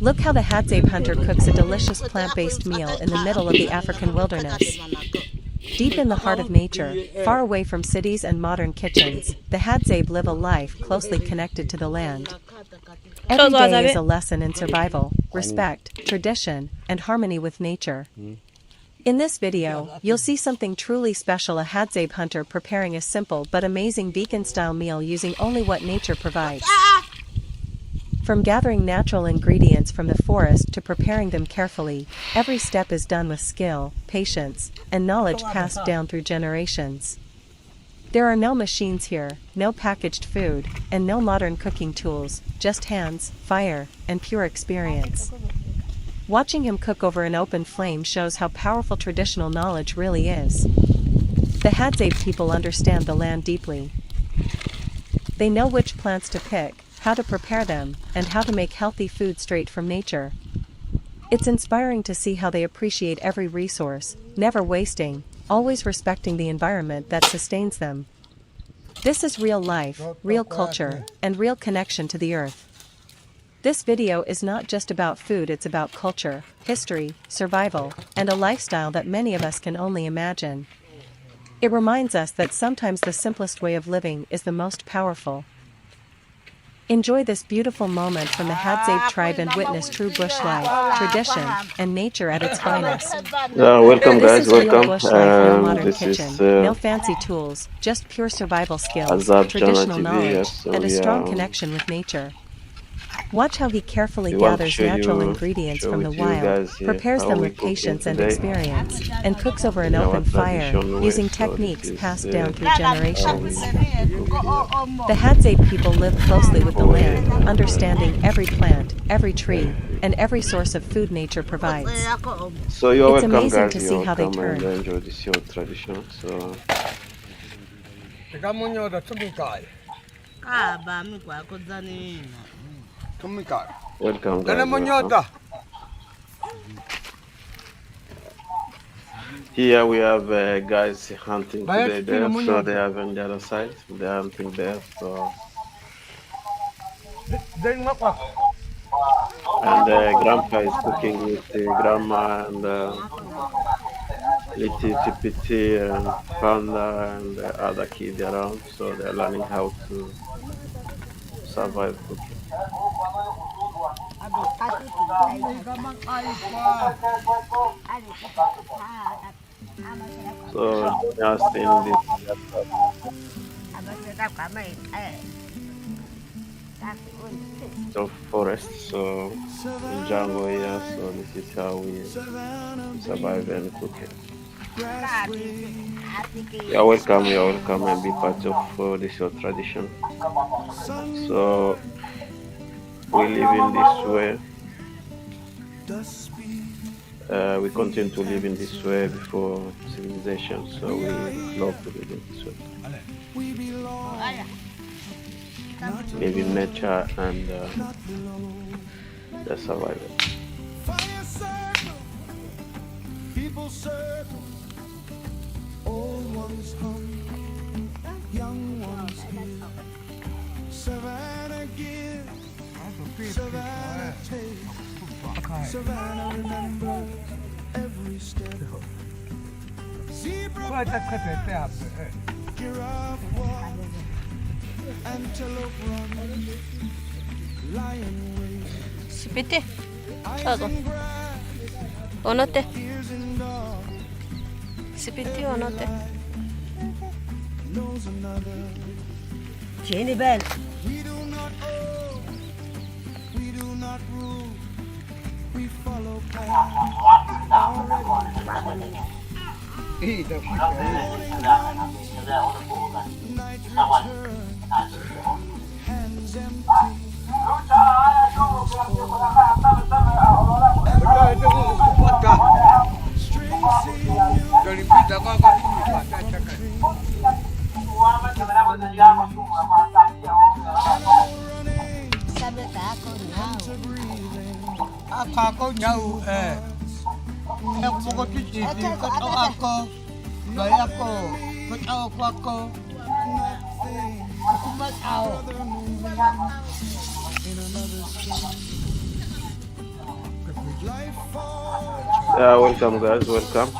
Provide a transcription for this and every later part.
Look how the Hadzabe hunter cooks a delicious plant-based meal in the middle of the African wilderness. Deep in the heart of nature, far away from cities and modern kitchens, the Hadzabe live a life closely connected to the land. Every day is a lesson in survival, respect, tradition, and harmony with nature. In this video, you'll see something truly special: a Hadzabe hunter preparing a simple but amazing vegan-style meal using only what nature provides. From gathering natural ingredients from the forest to preparing them carefully, every step is done with skill, patience, and knowledge passed down through generations. There are no machines here, no packaged food, and no modern cooking tools, just hands, fire, and pure experience. Watching him cook over an open flame shows how powerful traditional knowledge really is. The Hadzabe people understand the land deeply. They know which plants to pick, how to prepare them, and how to make healthy food straight from nature. It's inspiring to see how they appreciate every resource, never wasting, always respecting the environment that sustains them. This is real life, real culture, and real connection to the earth. This video is not just about food, it's about culture, history, survival, and a lifestyle that many of us can only imagine. It reminds us that sometimes the simplest way of living is the most powerful. Enjoy this beautiful moment from the Hadzabe tribe and witness true bush life, tradition, and nature at its finest. Welcome guys, This is welcome. real bush life, no modern This kitchen, is no fancy tools, just pure survival skills, Hadzabe traditional TV, knowledge, yes, so and a strong yeah. connection with nature. Watch how he carefully We want to gathers show natural you- ingredients show from the with you wild, guys here prepares how them we with cook patience and today experience, and cooks over an in our open fire, traditional way. using So techniques this is, passed down through how generations. we cook here. The Hadzabe people live closely with the land, understanding every plant, every tree, and every source of food nature provides. So you're It's welcome amazing guys, to see you're how they welcome and turn. enjoy this your tradition. So welcome guys, welcome. Here we have guys hunting today there, so they have on the other side, they're hunting there. So and grandpa is cooking with grandma and little Tipiti and Panda and other kids around, so they're learning how to survive cooking. So join us in this of forest, so in jungle here, so this is how we survive and cook it. You're welcome and be part of this your tradition. So we live in this way. We continue to live in this way before civilization, so we love to live in this way. Live in nature and the survival. People circle, old ones hum, young ones hear. Savannah gives, Savannah takes, Savannah remembers every step. Zebra, giraffe walk, antelope run, lion wave. Sipiti. Todo. Onote. Sipiti onote. Tieni bene. We do not own, we do not rule, we follow paths already. Night returns, hands empty, Ako nhau em có chút gì thì có cháu ako rồi ako có cháu ako không mất ao Welcome, guys. Welcome.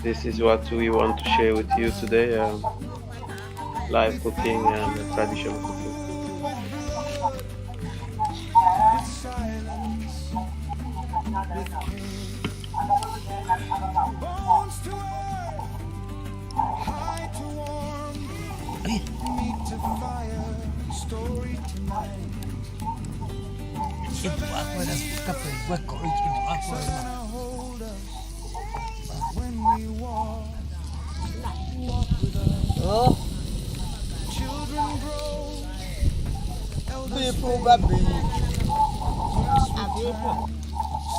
This is what we want to share with you today. Live cooking and traditional cooking. Bones to earth, high to warm, meat to fire, story tonight. Itu aku dah kafe buat kau itu aku. Now hold us when we walk with us. Oh, Children grow, elders people babi.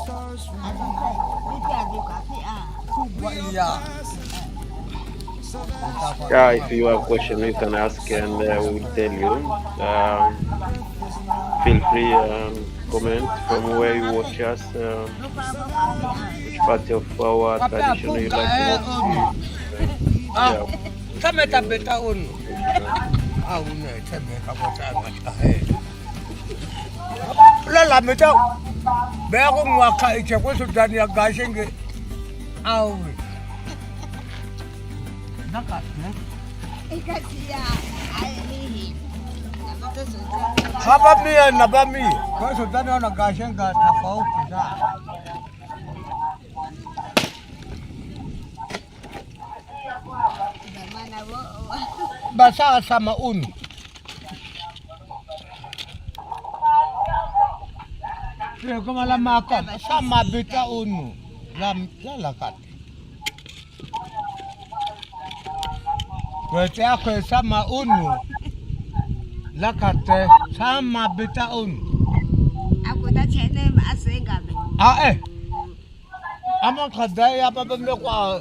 stars Buat iya. Yeah, if you have question, you can ask, and we will tell you. Feel free comment from where you watch us. Which part of our Tapi tradition aku you tak like more? Ah, sama tak bertahun. Ah, ini sama kamu tak macam. Lala macam. Baru ngakak ikan aku sudah ni gasing ke. Ah, nakak. Apa mia napa mi? Kau sudah ni orang gasing ke tafau kita. Basa sama un. Dia kau malam makan sama beta unu. Lakat. Berarti aku sama unu. Lakat sama beta unu. Aku dah cakap masih kami. Ah Ama kadai apa benda kau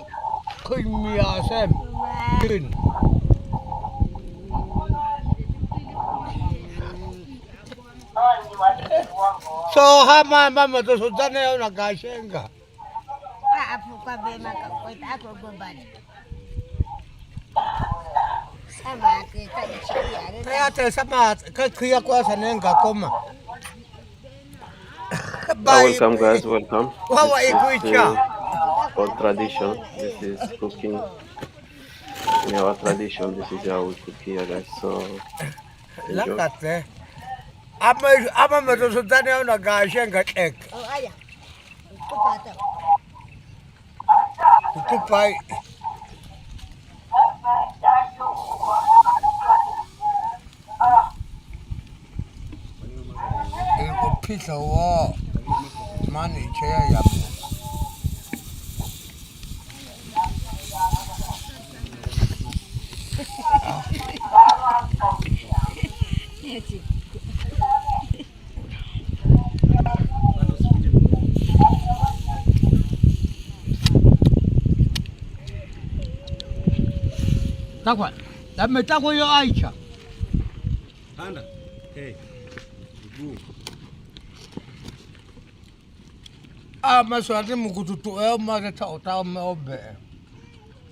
kimia sem. Kin. So mama tu sudah ni orang gasing ke? Pak aku kau memang kau aku beban. Sama kita di sini ada. Kaya te sama kaya kuasa ni enggak koma. Welcome, guys. Welcome. Wawa This is ikuicha. our tradition. This is cooking. In our tradition, this is how we cook here, guys. So enjoy. Lakat ama tu sudah ni orang gasing ke ek. Oh ayah. Itu patah. Itu pai. Itu pizza wah. Mana saya ya? Takwa, tapi takwa yo aicha. Anda, hey, ibu. Maswali mkututu mara tao meobe.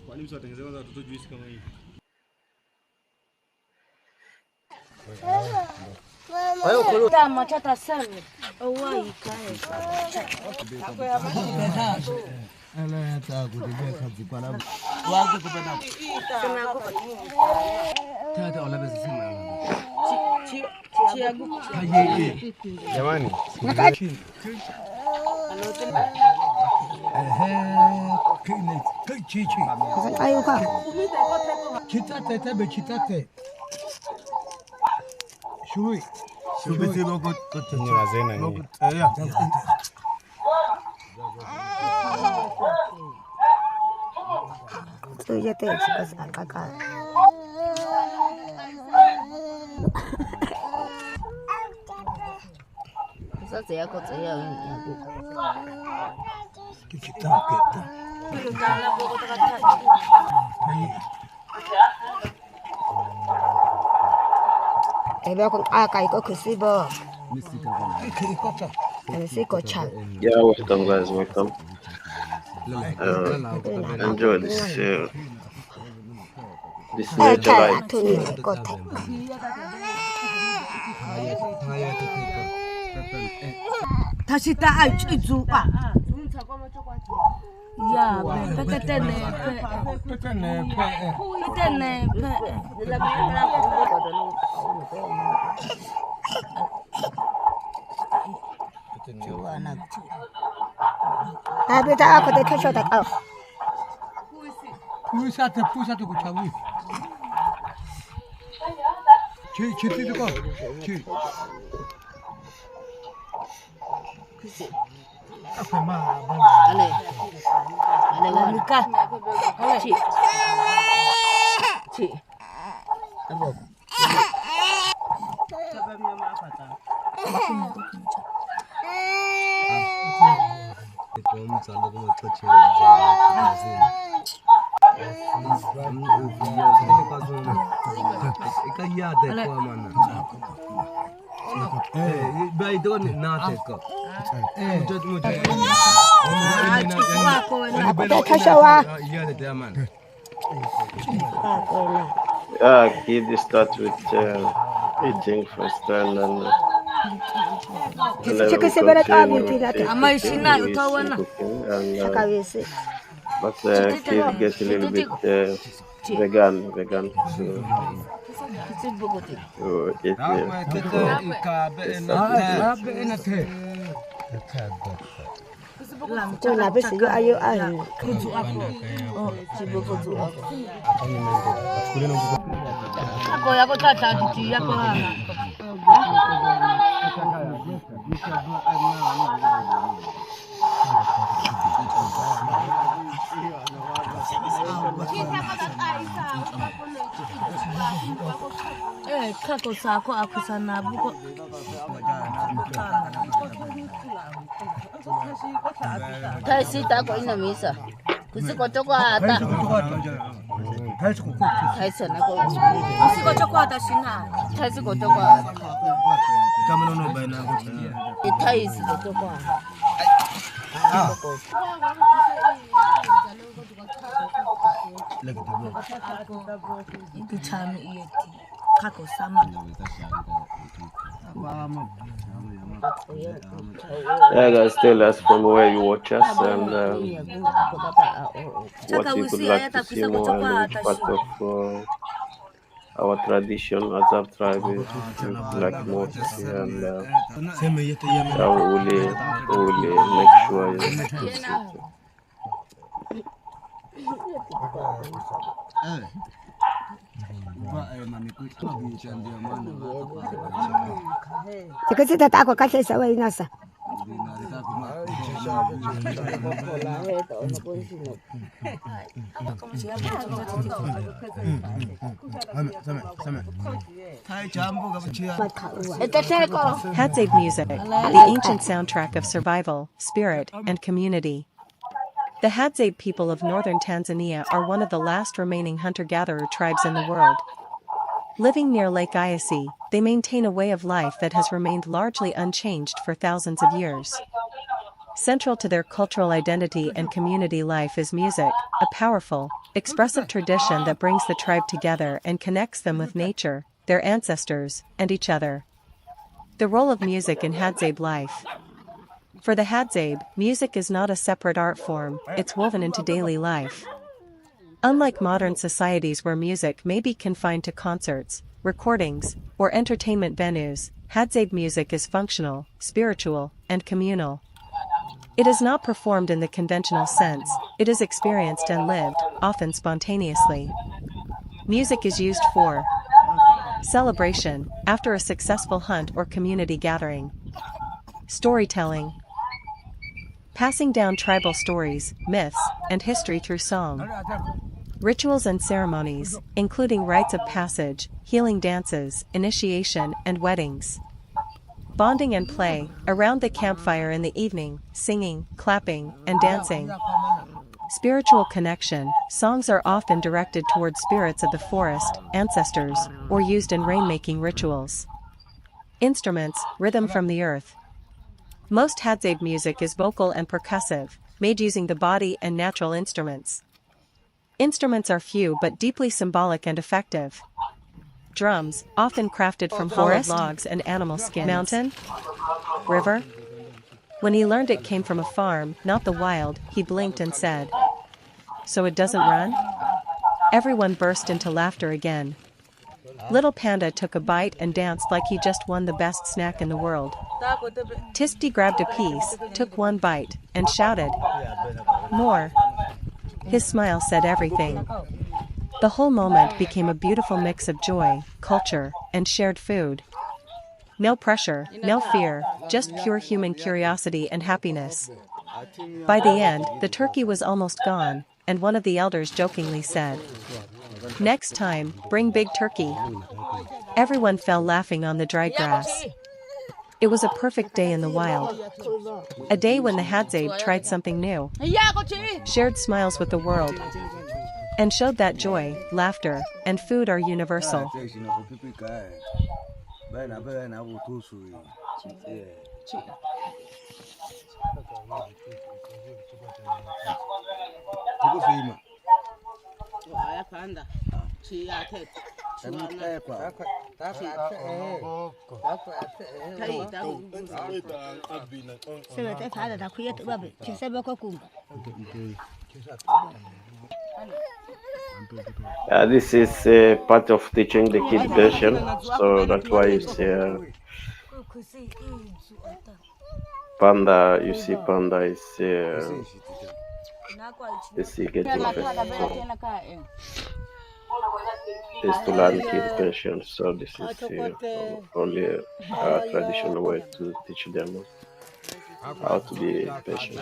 Kwa nini msiwatengenezea kwanza watoto juice kama hii? Tama chata sana. Oh ikae. Ala ta kutibia kazi kwa labu. Wangu kupenda. Sema kwa Tata wala basi sema. chiagu. Jamani, Kine chichi. Ayo ka. Chitate tebe chitate. Shui. subiti logo ni wazee na nini? Tu ya te sekas kakak. Sasa yako tayari yangu. Kichitake. Ebe ko akai ko kusibo. Kirikota. Siko chan. Yeah, welcome, guys. Welcome. Enjoy this this nature Akai life. atuni kote. 다시 다 알지 주아. 야, 그때네. 아베다 아고 내 터셔다. 푸사테 고차위. 제 뒤가 제. 그러니까 지. 아버. Yeah, kids start with eating first and then we continue with cooking but kids get a little bit vegan so eat 저 나베스 요 아유 아유. 야고 타타 지 야고 하나. kako sako akusana buko taisi tako ina misa kusiko choko ata taisi nako kusiko choko ata shina taisi ko choko ata kama nono baina ko taisi ko choko Yeah, guys, tell us from where you watch us and what you would like to see more and which part of our tradition, Hadzabe Tribe, you would like more to see, and we will make sure you see. 그것이 다 따고 가셔서 왜 이났어? Hadzabe music, the ancient soundtrack of survival, spirit, and community. The Hadzabe people of northern Tanzania are one of the last remaining hunter-gatherer tribes in the world. Living near Lake Eyasi, they maintain a way of life that has remained largely unchanged for thousands of years. Central to their cultural identity and community life is music, a powerful, expressive tradition that brings the tribe together and connects them with nature, their ancestors, and each other. The role of music in Hadzabe life. For the Hadzabe, music is not a separate art form, it's woven into daily life. Unlike modern societies where music may be confined to concerts, recordings, or entertainment venues, Hadzabe music is functional, spiritual, and communal. It is not performed in the conventional sense, it is experienced and lived, often spontaneously. Music is used for celebration, after a successful hunt or community gathering. Storytelling. Passing down tribal stories, myths, and history through song. Rituals and ceremonies, including rites of passage, healing dances, initiation, and weddings. Bonding and play, around the campfire in the evening, singing, clapping, and dancing. Spiritual connection, songs are often directed towards spirits of the forest, ancestors, or used in rainmaking rituals. Instruments, rhythm from the earth. Most Hadzabe music is vocal and percussive, made using the body and natural instruments. Instruments are few but deeply symbolic and effective. Drums, often crafted from forest logs and animal skins. Mountain, river, When he learned it came from a farm, not the wild, he blinked and said, "So it doesn't run?" Everyone burst into laughter again. Little Panda took a bite and danced like he just won the best snack in the world. Tispty grabbed a piece, took one bite, and shouted, "More!" His smile said everything. The whole moment became a beautiful mix of joy, culture, and shared food. No pressure, no fear, just pure human curiosity and happiness. By the end, the turkey was almost gone, and one of the elders jokingly said, "Next time, bring big turkey." Everyone fell laughing on the dry grass. It was a perfect day in the wild. A day when the Hadzabe tried something new, shared smiles with the world, and showed that joy, laughter, and food are universal. This is part of teaching the kid version, so that's why you see Panda. You see, Panda is getting is to learn kid version. So this is only a traditional way to teach them how to be patient.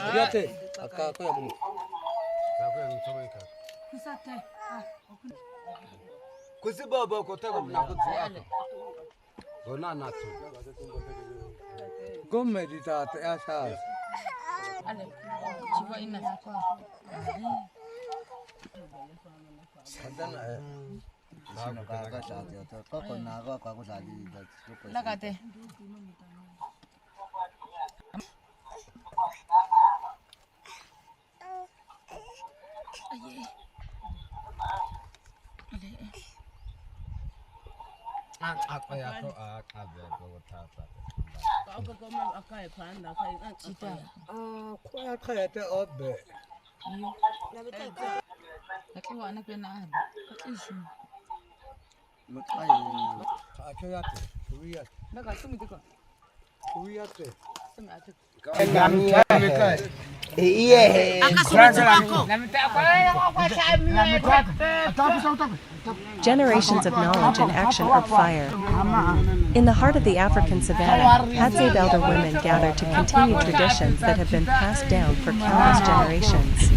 Generations of knowledge and action are fire. In the heart of the African savannah, Hadzabe elder women gather to continue traditions that have been passed down for countless generations.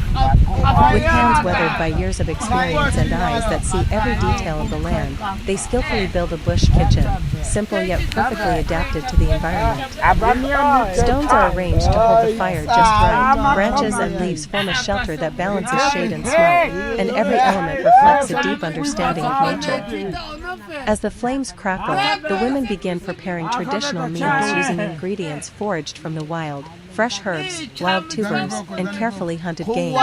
With hands weathered by years of experience and eyes that see every detail of the land, they skillfully build a bush kitchen, simple yet perfectly adapted to the environment. Stones are arranged to hold the fire just right, branches and leaves form a shelter that balances shade and smoke, and every element reflects a deep understanding of nature. As the flames crackle, the women begin preparing traditional meals using ingredients foraged from the wild, fresh herbs, wild tubers, and carefully hunted game.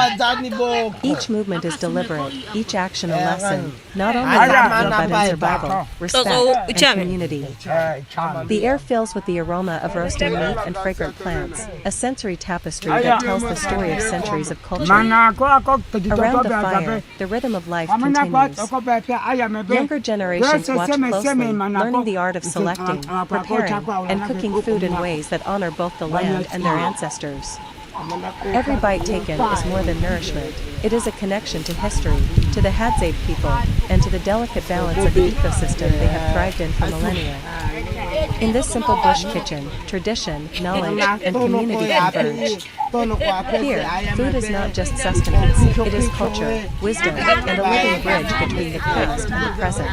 Each movement is deliberate, each action a lesson, not only in cooking but in survival, respect, and community. The air fills with the aroma of roasting meat and fragrant plants, a sensory tapestry that tells the story of centuries of culture. Around the fire, the rhythm of life continues. Younger generations watch closely, learning the art of selecting, preparing, and cooking food in ways that honor both the land and their ancestors. Every bite taken is more than nourishment. It is a connection to history, to the Hadzabe people, and to the delicate balance of the ecosystem they have thrived in for millennia. In this simple bush kitchen, tradition, knowledge, and community converge. Here, food is not just sustenance, it is culture, wisdom, and a living bridge between the past and the present.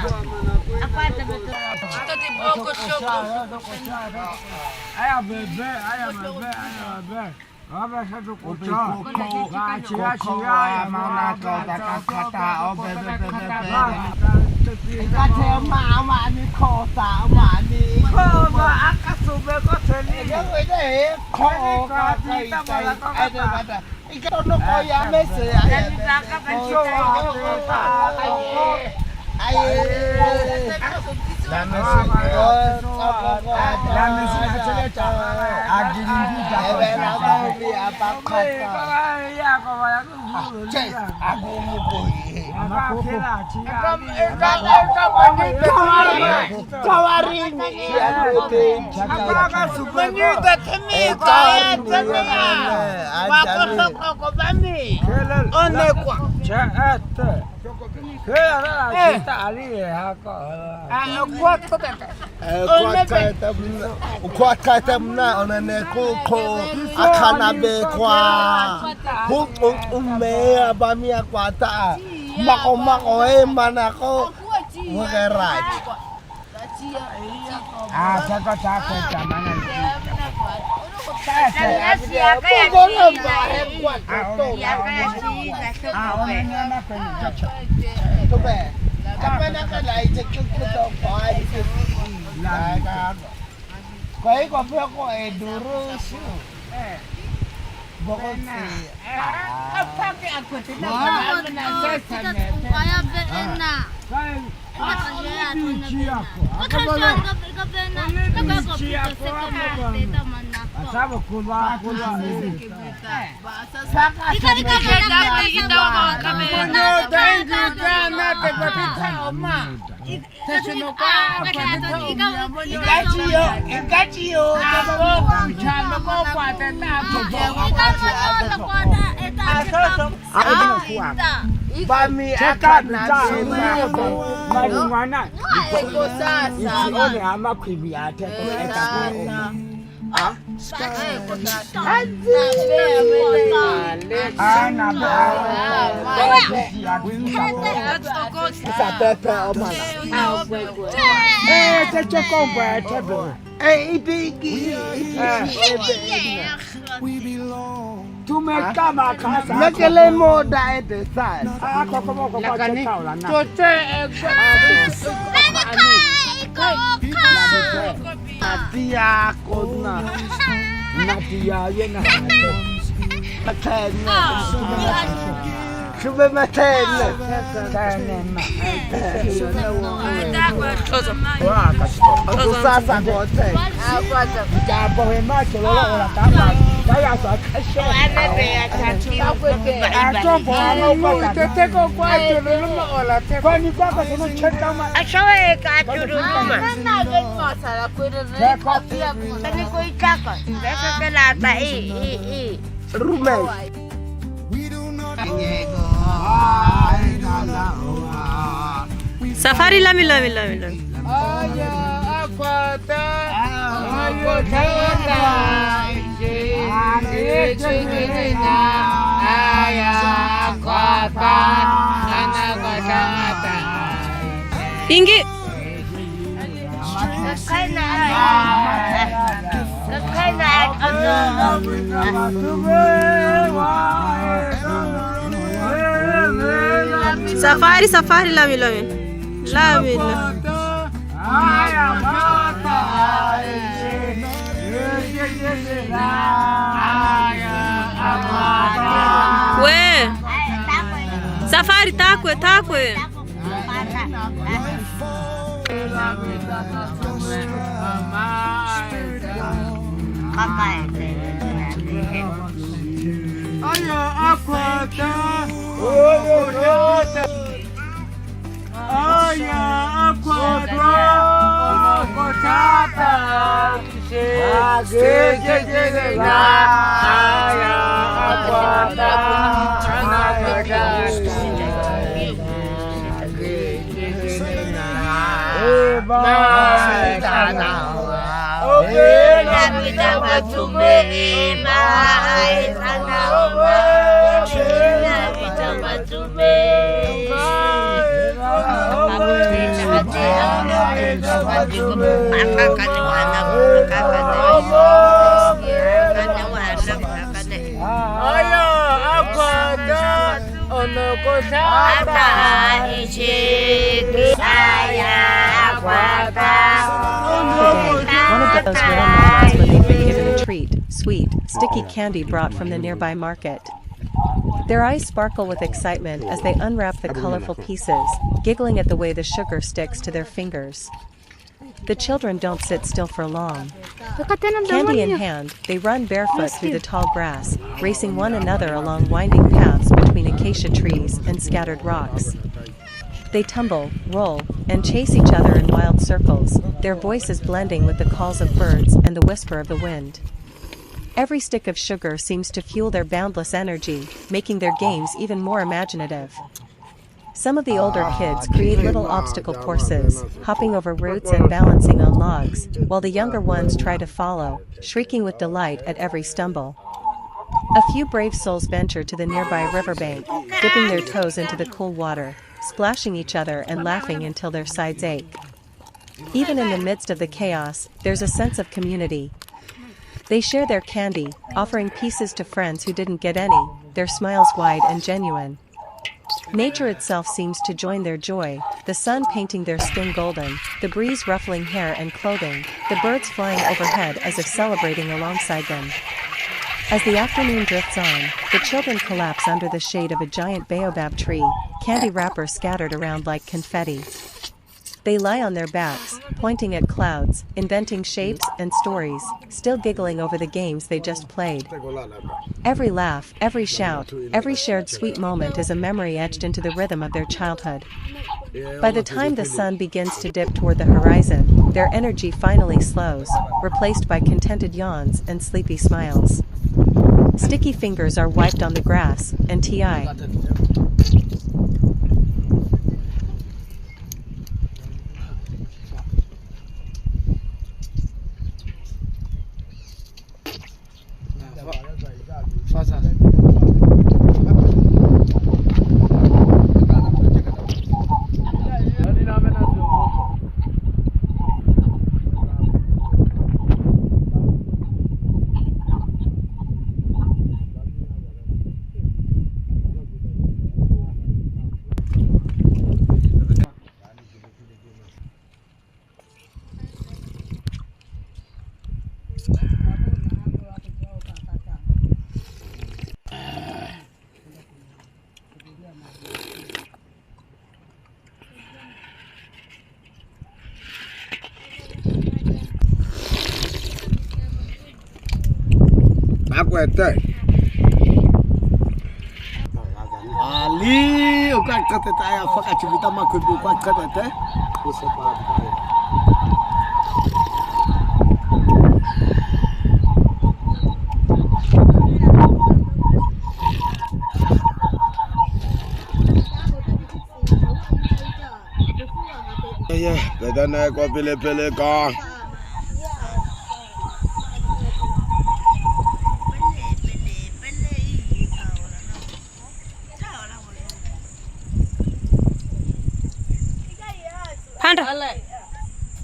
We belong. To make kama kasa. Lekele mo da ete sa. Natia kodna. Natia yena. Matena. Shube matena. Sasa kote. Jabo hema cholo ora tamba. Kaya sa kashe. Atombo amo teteko kwa cholo mo ola te. Kwani kwa kono cheta ma. Ashawe ka turuma. Na ge mosa la kwere re kopia ku. Tani ko ikako. Desa ke la ta Rume. Safari lami. Aya akwata. Ayo tata. Aya akwata. Anakwata. Ingi. Safari lami. We. Safari takwe. Aya akwata. Aya akwata. Kotata. Aya akwata. One of those rare moments when they've been given a treat, sweet, sticky candy brought from the nearby market. Their eyes sparkle with excitement as they unwrap the colorful pieces, giggling at the way the sugar sticks to their fingers. The children don't sit still for long. Candy in hand, they run barefoot through the tall grass, racing one another along winding paths between acacia trees and scattered rocks. They tumble, roll, and chase each other in wild circles, their voices blending with the calls of birds and the whisper of the wind. Every stick of sugar seems to fuel their boundless energy, making their games even more imaginative. Some of the older kids create little obstacle courses, hopping over roots and balancing on logs, while the younger ones try to follow, shrieking with delight at every stumble. A few brave souls venture to the nearby riverbank, dipping their toes into the cool water, splashing each other and laughing until their sides ache. Even in the midst of the chaos, there's a sense of community. They share their candy, offering pieces to friends who didn't get any, their smiles wide and genuine. Nature itself seems to join their joy, the sun painting their skin golden, the breeze ruffling hair and clothing, the birds flying overhead as if celebrating alongside them. As the afternoon drifts on, the children collapse under the shade of a giant baobab tree, candy wrappers scattered around like confetti. They lie on their backs, pointing at clouds, inventing shapes and stories, still giggling over the games they just played. Every laugh, every shout, every shared sweet moment is a memory etched into the rhythm of their childhood. By the time the sun begins to dip toward the horizon, their energy finally slows, replaced by contented yawns and sleepy smiles. Sticky fingers are wiped on the grass, and T.I. Ali, o ka qeteta ya faka chibita makudu kwa qetete. Yeah, better na ko pele ka. Panda.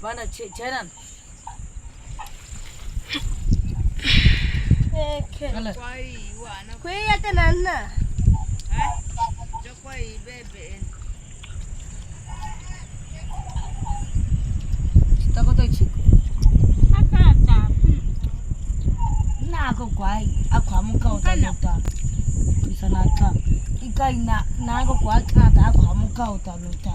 Bana cheran. Kuya tanan na. Jokwai bebe. Tako to chico. Na ko kwai akwa muka utalota. Isana ka. Ikai na ko kwa ka ta akwa muka utalota.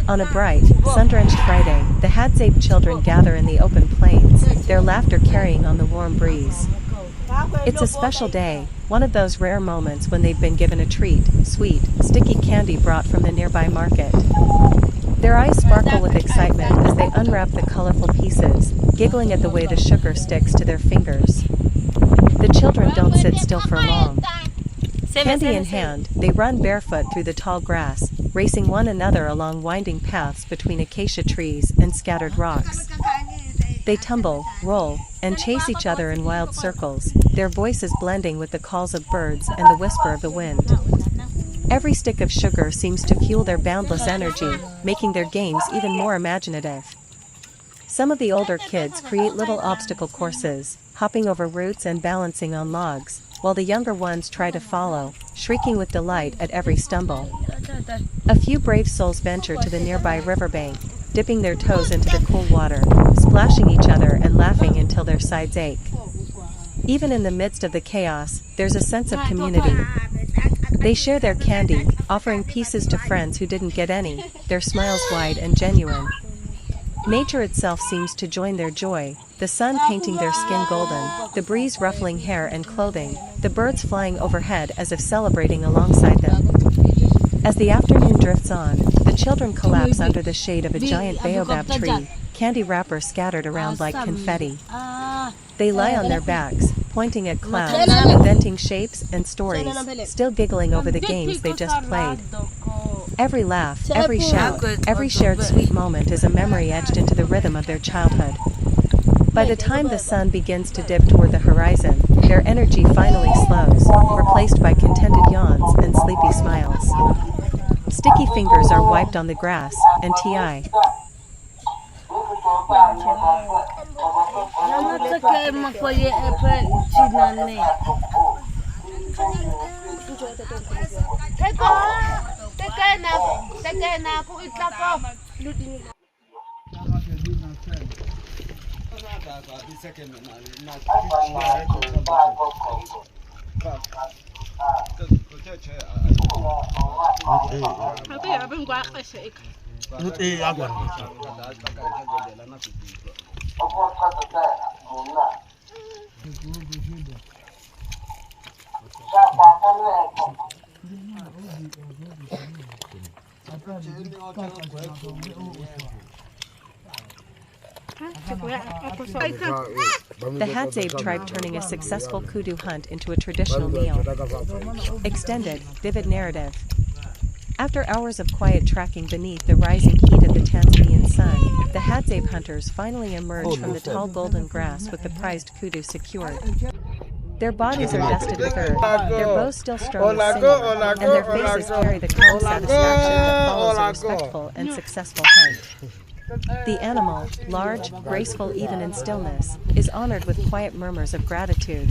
On a bright, sun-drenched Friday, the Hadzabe children gather in the open plains, their laughter carrying on the warm breeze. It's a special day, one of those rare moments when they've been given a treat, sweet, sticky candy brought from the nearby market. Their eyes sparkle with excitement as they unwrap the colorful pieces, giggling at the way the sugar sticks to their fingers. The children don't sit still for long. Candy in hand, they run barefoot through the tall grass, racing one another along winding paths between acacia trees and scattered rocks. They tumble, roll, and chase each other in wild circles, their voices blending with the calls of birds and the whisper of the wind. Every stick of sugar seems to fuel their boundless energy, making their games even more imaginative. Some of the older kids create little obstacle courses, hopping over roots and balancing on logs, while the younger ones try to follow, shrieking with delight at every stumble. A few brave souls venture to the nearby riverbank, dipping their toes into the cool water, splashing each other and laughing until their sides ache. Even in the midst of the chaos, there's a sense of community. They share their candy, offering pieces to friends who didn't get any, their smiles wide and genuine. Nature itself seems to join their joy, the sun painting their skin golden, the breeze ruffling hair and clothing, the birds flying overhead as if celebrating alongside them. As the afternoon drifts on, the children collapse under the shade of a giant baobab tree, candy wrappers scattered around like confetti. They lie on their backs, pointing at clouds, inventing shapes and stories, still giggling over the games they just played. Every laugh, every shout, every shared sweet moment is a memory etched into the rhythm of their childhood. By the time the sun begins to dip toward the horizon, their energy finally slows, replaced by contented yawns and sleepy smiles. Sticky fingers are wiped on the grass, and T.I. The Hadzabe Tribe turning a successful kudu hunt into a traditional meal. Extended, vivid narrative. After hours of quiet tracking beneath the rising heat of the Tanzanian sun, the Hadzabe hunters finally emerge from the tall golden grass with the prized kudu secured. Their bodies are dusted with earth, their bows still strung with sinew, and their faces carry the calm satisfaction that follows a respectful and successful hunt. The animal, large, graceful even in stillness, is honored with quiet murmurs of gratitude.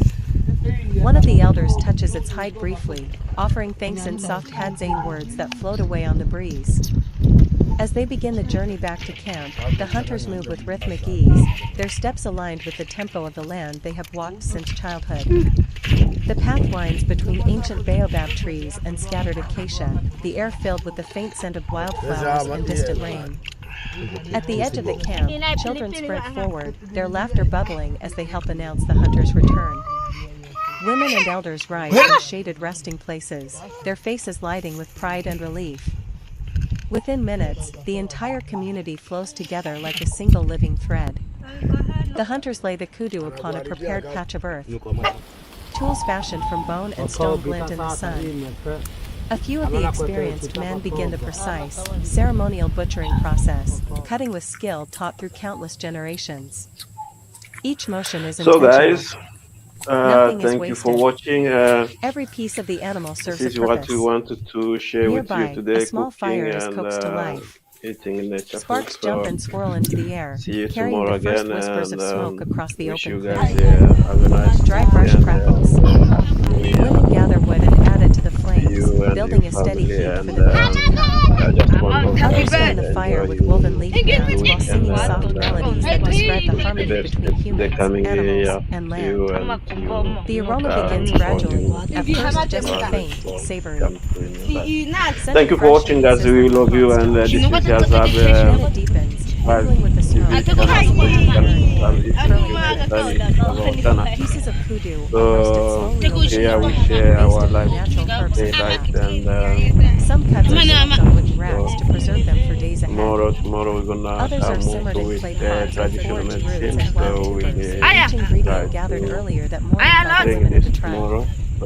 One of the elders touches its hide briefly, offering thanks in soft Hadzane words that float away on the breeze. As they begin the journey back to camp, the hunters move with rhythmic ease, their steps aligned with the tempo of the land they have walked since childhood. The path winds between ancient baobab trees and scattered acacia, the air filled with the faint scent of wildflowers and distant rain. At the edge of the camp, children sprint forward, their laughter bubbling as they help announce the hunters' return. Women and elders rise in shaded resting places, their faces lighting with pride and relief. Within minutes, the entire community flows together like a single living thread. The hunters lay the kudu upon a prepared patch of earth. Tools fashioned from bone and stone glint in the sun. A few of the experienced men begin the precise, ceremonial butchering process, cutting with skill taught through countless generations. Each motion is intentional. So guys, thank you for watching. Every piece of the animal serves This is a purpose. what we wanted to share Nearby, with you today. a small fire is coaxed to life. Eating nature Sparks food. jump and swirl into the air, See you carrying tomorrow the first again, whispers of and smoke across the wish open you guys clearing. have a nice Dry day, brush and, crackles. Women gather wood and add it to the flames, building a steady heat for the meal to come. I just want to Others fan the fire with woven leaf mats while singing soft melodies that describe the harmony between humans, animals, and land. The aroma begins gradually, at first just faint, savory. Thank you for watching, guys. We love you, and this is Hadzabe. It deepens, mingling with the smoke. Pieces of kudu are roasted slowly Here we over share our based life, on natural herbs and daylight, craft. and Some cuts are soaked on wooden racks to preserve them for days ahead. tomorrow we're gonna Others are move simmered in with clay pots with traditional foraged roots medicine. and wild So we tubers, each ingredient gathered earlier that morning by I the think women it of is the tribe. tomorrow. So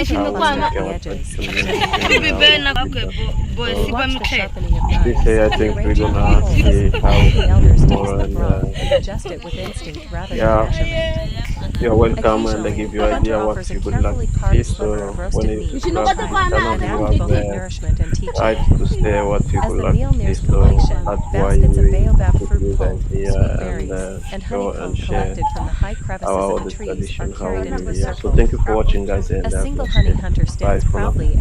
Children cluster at the edges, watch the sharpening of This knives, day I think we're rearranging gonna holes. see The how elders taste tomorrow, the broth and and adjust it with instinct rather than yeah. measurement. You're welcome, and they Occasionally, give you the hunter idea what offers a you would like carefully to carved see. sliver So of when roasted you meat, grab the channel, an you act have of nourishment and teaching. right to say what you As would the like meal to see. nears So completion, that's why baskets of we baobab put fruit you pulp, guys here sweet and berries, and show honeycomb and share collected from the high crevices our of other the trees are tradition, how carried we into a live. So circle. thank you for watching, guys, and A have a single nice honey day. hunter Bye stands for now. proudly as